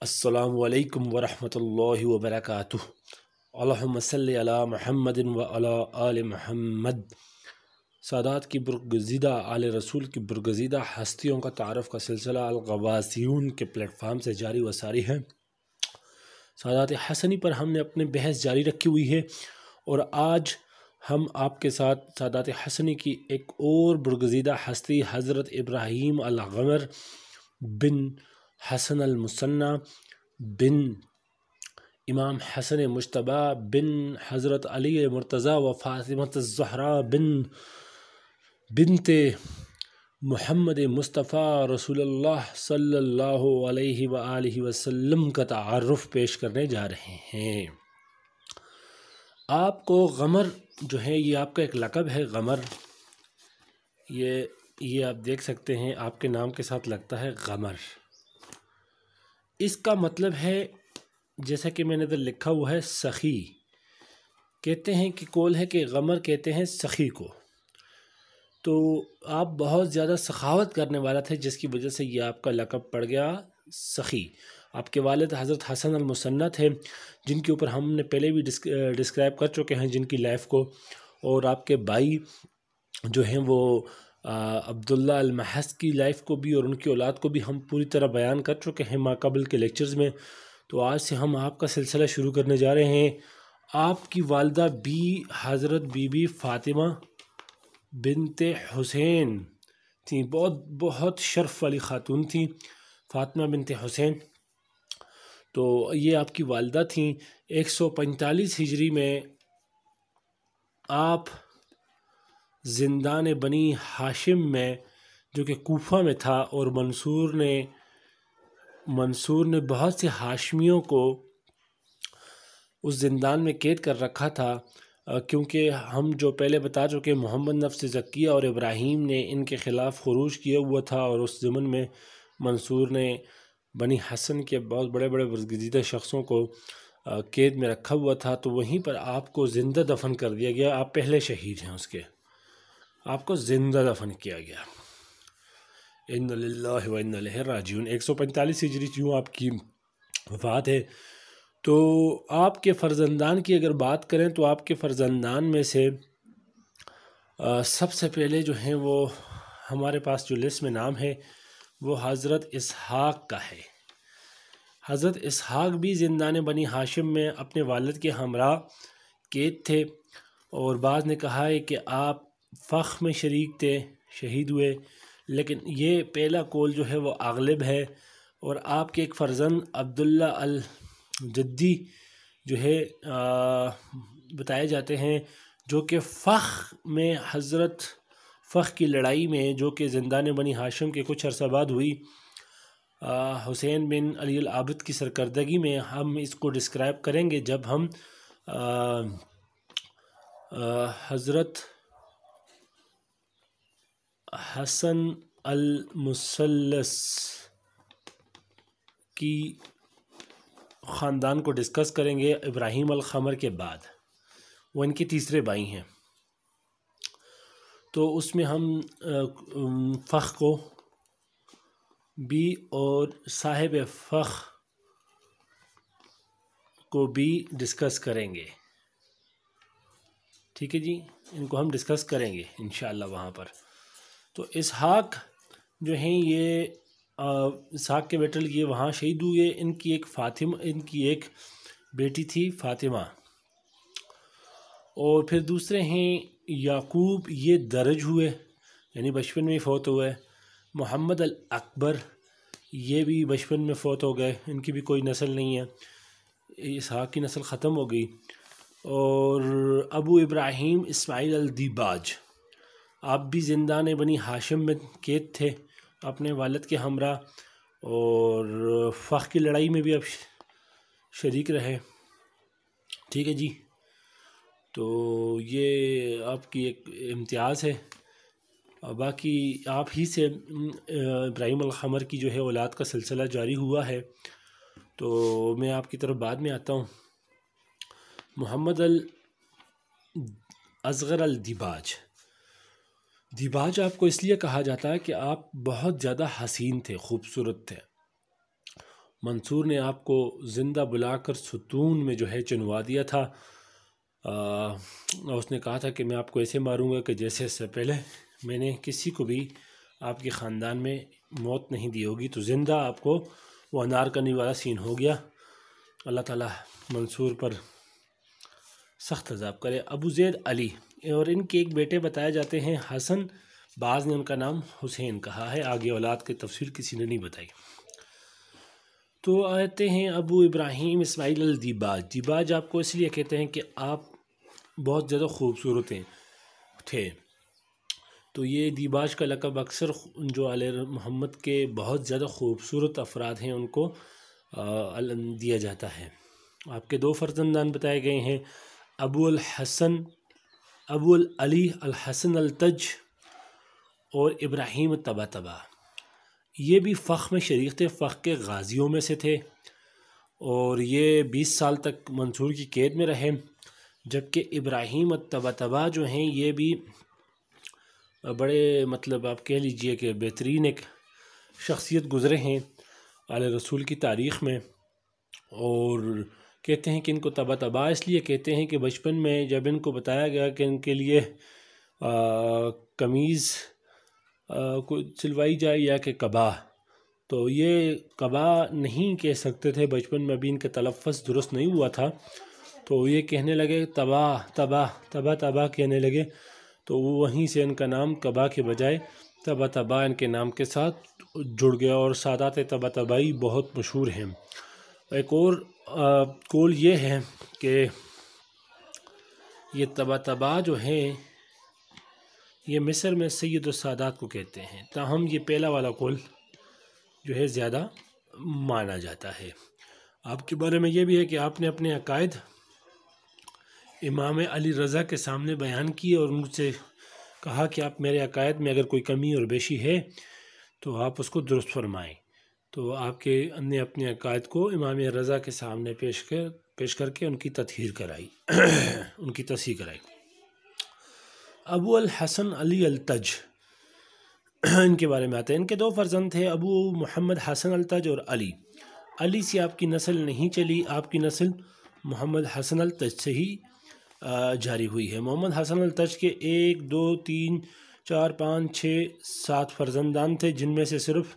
السلام علیکم ورحمۃ اللہ وبرکاتہ۔ اللہم صلی علی محمد و علی آل محمد۔ سادات کی برگزیدہ آل رسول کی برگزیدہ ہستیوں کا تعارف کا سلسلہ الغواسیون کے پلیٹ فارم سے جاری و ساری ہے۔ سادات حسنی پر ہم نے اپنے بحث جاری رکھی ہوئی ہے، اور آج ہم آپ کے ساتھ سادات حسنی کی ایک اور برگزیدہ ہستی حضرت ابراہیم الغمر بن حسن المثنی بن امام حسن مجتبی بن حضرت علی مرتضی و فاطمۃ الزہرا بنت محمد مصطفیٰ رسول اللہ صلی اللہ علیہ وآلہ وسلم کا تعارف پیش کرنے جا رہے ہیں۔ آپ کو غمر جو ہے یہ آپ کا ایک لقب ہے۔ غمر یہ آپ دیکھ سکتے ہیں، آپ کے نام کے ساتھ لگتا ہے غمر۔ اس کا مطلب ہے، جیسا کہ میں نے ادھر لکھا ہوا ہے، سخی۔ کہتے ہیں کہ قول ہے کہ غمر کہتے ہیں سخی کو۔ تو آپ بہت زیادہ سخاوت کرنے والا تھے، جس کی وجہ سے یہ آپ کا لقب پڑ گیا سخی۔ آپ کے والد حضرت حسن المثنی تھے، جن کے اوپر ہم نے پہلے بھی ڈسکرائب کر چکے ہیں جن کی لائف کو، اور آپ کے بھائی جو ہیں وہ عبداللہ المحض کی لائف کو بھی اور ان کی اولاد کو بھی ہم پوری طرح بیان کر چکے ہیں ماقبل کے لیکچرز میں۔ تو آج سے ہم آپ کا سلسلہ شروع کرنے جا رہے ہیں۔ آپ کی والدہ حضرت بی بی فاطمہ بنت حسین تھیں، بہت شرف والی خاتون تھیں، فاطمہ بنت حسین۔ تو یہ آپ کی والدہ تھیں۔ 145 ہجری میں آپ زندان بنی ہاشم میں، جو کہ کوفہ میں تھا، اور منصور نے بہت سے ہاشمیوں کو اس زندان میں قید کر رکھا تھا، کیونکہ ہم جو پہلے بتا چکے محمد نفس زکیہ اور ابراہیم نے ان کے خلاف خروج کیا ہوا تھا، اور اس ضمن میں منصور نے بنی حسن کے بہت بڑے بڑے برگزیدہ شخصوں کو قید میں رکھا ہوا تھا۔ تو وہیں پر آپ کو زندہ دفن کر دیا گیا۔ آپ پہلے شہید ہیں اس کے، آپ کو زندہ دفن کیا گیا۔ اِنَّ لِلَّهِ وَإِنَّ إِلَيْهِ رَاجِعُونَ۔ 145 ہجری یوں آپ کی وفات ہے۔ تو آپ کے فرزندان کی اگر بات کریں تو آپ کے فرزندان میں سے سب سے پہلے جو ہیں وہ ہمارے پاس جو لسٹ میں نام ہے وہ حضرت اسحاق کا ہے۔ حضرت اسحاق بھی زندان بنی ہاشم میں اپنے والد کے ہمراہ قید تھے، اور بعض نے کہا ہے کہ آپ فخ میں شریک تھے، شہید ہوئے، لیکن یہ پہلا قول جو ہے وہ اغلب ہے۔ اور آپ کے ایک فرزند عبداللہ الجدی جو ہے بتائے جاتے ہیں، جو کہ فخ میں فخ کی لڑائی میں، جو کہ زندان بنی ہاشم کے کچھ عرصہ بعد ہوئی، حسین بن علی العابد کی سرکردگی میں، ہم اس کو ڈسکرائب کریں گے جب ہم حضرت حسن المثلث کی خاندان کو ڈسکس کریں گے ابراہیم الغمر کے بعد۔ وہ ان کے تیسرے بھائی ہیں۔ تو اس میں ہم فخ کو بھی اور صاحب فخ کو بھی ڈسکس کریں گے، ٹھیک ہے جی، ان کو ہم ڈسکس کریں گے انشاءاللہ وہاں پر۔ تو اسحاق جو ہیں یہ اسحاق کے بیٹے یہ وہاں شہید ہوئے۔ ان کی ایک بیٹی تھی فاطمہ، اور پھر دوسرے ہیں یعقوب، یہ درج ہوئے، یعنی بچپن میں ہی فوت ہوئے۔ محمد الاکبر، یہ بھی بچپن میں فوت ہو گئے، ان کی بھی کوئی نسل نہیں ہے، اسحاق کی نسل ختم ہو گئی۔ اور ابو ابراہیم اسماعیل الدیباج، آپ بھی زندان بنی ہاشم میں قید تھے اپنے والد کے ہمراہ، اور فخ کی لڑائی میں بھی اب شریک رہے، ٹھیک ہے جی۔ تو یہ آپ کی ایک امتیاز ہے۔ باقی آپ ہی سے ابراہیم الغمر کی جو ہے اولاد کا سلسلہ جاری ہوا ہے، تو میں آپ کی طرف بعد میں آتا ہوں۔ محمد الاصغر الدیباج، دیباج آپ کو اس لیے کہا جاتا ہے کہ آپ بہت زیادہ حسین تھے، خوبصورت تھے، منصور نے آپ کو زندہ بلا کر ستون میں جو ہے چنوا دیا تھا، اور اس نے کہا تھا کہ میں آپ کو ایسے ماروں گا کہ جیسے اس سے پہلے میں نے کسی کو بھی آپ کے خاندان میں موت نہیں دی ہوگی۔ تو زندہ آپ کو وہ انار کرنے والا سین ہو گیا۔ اللہ تعالیٰ منصور پر سخت عذاب کرے۔ ابو زید علی اور ان کے ایک بیٹے بتائے جاتے ہیں حسن، بعض نے ان کا نام حسین کہا ہے، آگے اولاد کی تفصیل کسی نے نہیں بتائی۔ تو آتے ہیں ابو ابراہیم اسماعیل الدیباج۔ دیباج آپ کو اس لیے کہتے ہیں کہ آپ بہت زیادہ خوبصورت تھے، تو یہ دیباج کا لقب اکثر جو آل محمد کے بہت زیادہ خوبصورت افراد ہیں ان کو دیا جاتا ہے۔ آپ کے 2 فرزندان بتائے گئے ہیں، ابو العلی الحسن التج اور ابراہیم طباطبا۔ یہ بھی فخ میں شریک تھے، فخ کے غازیوں میں سے تھے، اور یہ 20 سال تک منصور کی قید میں رہے، جبکہ ابراہیم طباطبا جو ہیں یہ بھی بڑے آپ کہہ لیجئے کہ بہترین ایک شخصیت گزرے ہیں آل رسول کی تاریخ میں۔ اور کہتے ہیں کہ ان کو طباطبا اس لیے کہتے ہیں کہ بچپن میں جب ان کو بتایا گیا کہ ان کے لیے قمیض کو سلوائی جائے یا کہ قبا، تو یہ قبا نہیں کہہ سکتے تھے، بچپن میں ابھی ان کا تلفظ درست نہیں ہوا تھا، تو یہ کہنے لگے تبا تبا تبا تبا کہنے لگے، تو وہیں سے ان کا نام قبا کے بجائے طباطبا ان کے نام کے ساتھ جڑ گیا، اور سادات طباطبائی بہت مشہور ہیں۔ ایک اور قول یہ ہے کہ یہ طباطبا جو ہیں یہ مصر میں سید السادات کو کہتے ہیں، تاہم یہ پہلا والا قول جو ہے زیادہ مانا جاتا ہے۔ آپ کے بارے میں یہ بھی ہے کہ آپ نے اپنے عقائد امام علی رضا کے سامنے بیان کیے اور ان سے کہا کہ آپ میرے عقائد میں اگر کوئی کمی اور بیشی ہے تو آپ اس کو درست فرمائیں، تو آپ نے اپنے عقائد کو امام رضا کے سامنے پیش کر کے ان کی تطہیر کرائی ان کی تصحیح کرائی۔ ابو الحسن علی التج، ان کے بارے میں آتے ہیں، ان کے 2 فرزند تھے، ابو محمد حسن التج اور علی۔ علی سے آپ کی نسل نہیں چلی، آپ کی نسل محمد حسن التج سے ہی جاری ہوئی ہے۔ محمد حسن التج کے 1 2 3 4 5 6 7 فرزندان تھے، جن میں سے صرف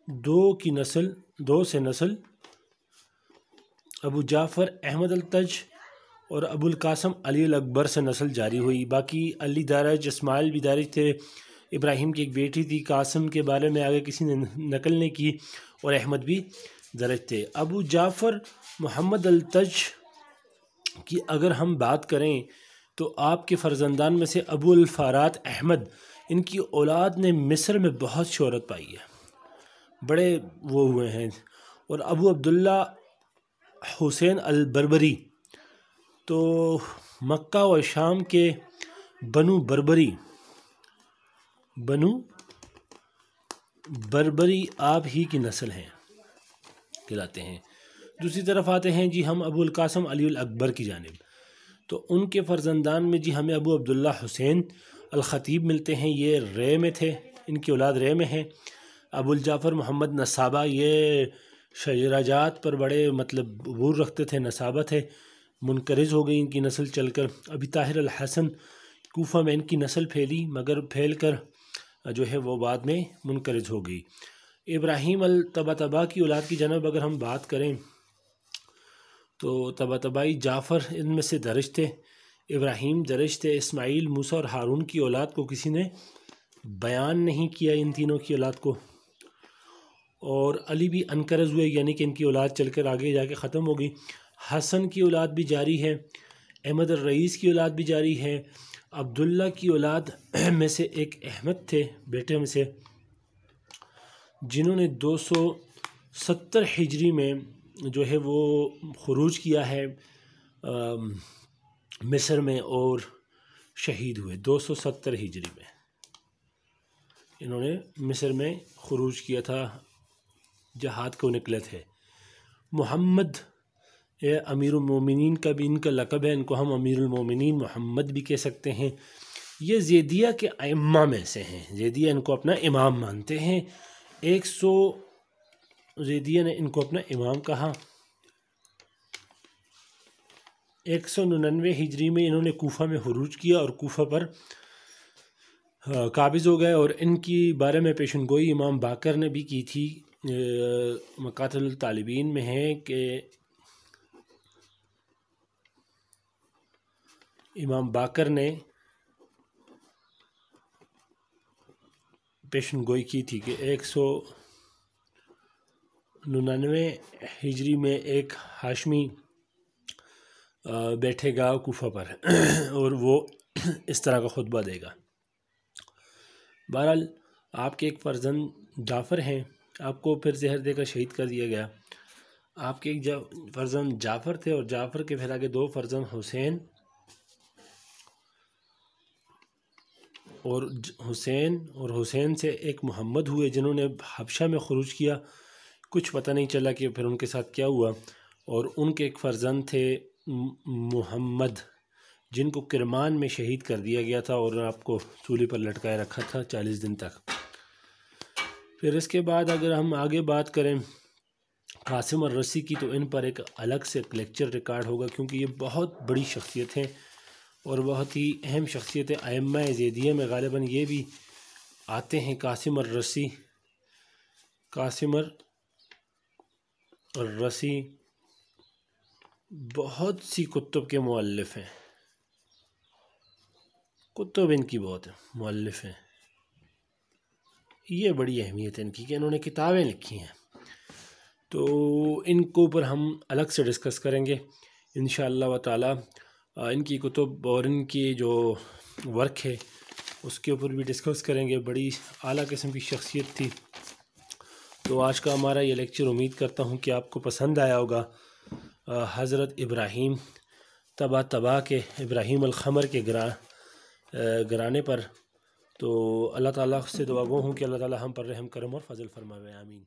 2 سے نسل ابو جعفر احمد التج اور ابو القاسم علی الاکبر سے نسل جاری ہوئی۔ باقی علی دارج، اسماعیل بھی دارج تھے، ابراہیم کی ایک بیٹی تھی، قاسم کے بارے میں آگے کسی نے نقل نہیں کی، اور احمد بھی درج تھے۔ ابو جعفر محمد التج کی اگر ہم بات کریں تو آپ کے فرزندان میں سے ابو الفارات احمد، ان کی اولاد نے مصر میں بہت شہرت پائی ہے، بڑے وہ ہوئے ہیں۔ اور ابو عبداللہ حسین البربری تو مکہ و شام کے بنو بربری آپ ہی کی نسل ہیں کہلاتے ہیں۔ دوسری طرف آتے ہیں جی ہم ابو القاسم علی الاکبر کی جانب، تو ان کے فرزندان میں جی ہمیں ابو عبداللہ حسین الخطیب ملتے ہیں، یہ رے میں تھے، ان کی اولاد رے میں ہیں۔ ابو الجعفر محمد نصابہ، یہ شجراجات پر بڑے عبور رکھتے تھے، نصابہ تھے، منقرض ہو گئی ان کی نسل چل کر۔ ابی طاہر الحسن، کوفہ میں ان کی نسل پھیلی مگر پھیل کر جو ہے وہ بعد میں منقرض ہو گئی۔ ابراہیم الطباطبا کی اولاد کی جانب اگر ہم بات کریں تو طباطبائی جعفر ان میں سے درج تھے، ابراہیم درج تھے، اسماعیل، موسیٰ اور ہارون کی اولاد کو کسی نے بیان نہیں کیا، ان تینوں کی اولاد کو، اور علی بھی انقرض ہوئے، یعنی کہ ان کی اولاد چل کر آگے جا کے ختم ہو گئی۔ حسن کی اولاد بھی جاری ہے، احمد الرئیس کی اولاد بھی جاری ہے، عبداللہ کی اولاد میں سے ایک احمد تھے بیٹے میں سے، جنہوں نے 270 ہجری میں جو ہے وہ خروج کیا ہے مصر میں اور شہید ہوئے۔ 270 ہجری میں انہوں نے مصر میں خروج کیا تھا، جہاد کو نکلے تھے۔ محمد امیر المومنین کا بھی ان کا لقب ہے، ان کو ہم امیر المومنین محمد بھی کہہ سکتے ہیں۔ یہ زیدیہ کے ائمہ میں سے ہیں، زیدیہ ان کو اپنا امام مانتے ہیں۔ 100 زیدیہ نے ان کو اپنا امام کہا۔ 199 ہجری میں انہوں نے کوفہ میں خروج کیا اور کوفہ پر قابض ہو گئے، اور ان کی بارے میں پیشن گوئی امام باقر نے بھی کی تھی۔ مقاتل الطالبین میں ہے کہ امام باقر نے پیشن گوئی کی تھی کہ 199 ہجری میں ایک ہاشمی بیٹھے گا کوفہ پر اور وہ اس طرح کا خطبہ دے گا۔ بہرحال آپ کے ایک فرزند جعفر ہیں، آپ کو پھر زہر دے کر شہید کر دیا گیا۔ آپ کے ایک فرزند جعفر تھے، اور جعفر کے پھر آگے 2 فرزند حسین سے ایک محمد ہوئے، جنہوں نے حبشہ میں خروج کیا۔ کچھ پتہ نہیں چلا کہ پھر ان کے ساتھ کیا ہوا۔ اور ان کے ایک فرزند تھے محمد، جن کو کرمان میں شہید کر دیا گیا تھا اور آپ کو چولی پر لٹکائے رکھا تھا 40 دن تک۔ پھر اس کے بعد اگر ہم آگے بات کریں قاسم الرسی کی، تو ان پر ایک الگ سے لیکچر ریکارڈ ہوگا، کیونکہ یہ بہت بڑی شخصیت ہیں اور بہت ہی اہم شخصیت ہے۔ ائمہ زیدیہ میں غالباً یہ بھی آتے ہیں۔ قاسم الرسی بہت سی کتب کے مؤلف ہیں، کتب ان کی بہت مؤلف ہیں۔ یہ بڑی اہمیت ہے ان کی کہ انہوں نے کتابیں لکھی ہیں، تو ان کو اوپر ہم الگ سے ڈسکس کریں گے انشاءاللہ تعالی۔ ان کی کتب اور ان کی جو ورک ہے اس کے اوپر بھی ڈسکس کریں گے۔ بڑی اعلیٰ قسم کی شخصیت تھی۔ تو آج کا ہمارا یہ لیکچر امید کرتا ہوں کہ آپ کو پسند آیا ہوگا۔ حضرت ابراہیم طبا کے ابراہیم الخمر کے گرانے پر، تو اللہ تعالیٰ سے دعا گو ہوں کہ اللہ تعالیٰ ہم پر رحم کرم اور فضل فرمائے، آمین۔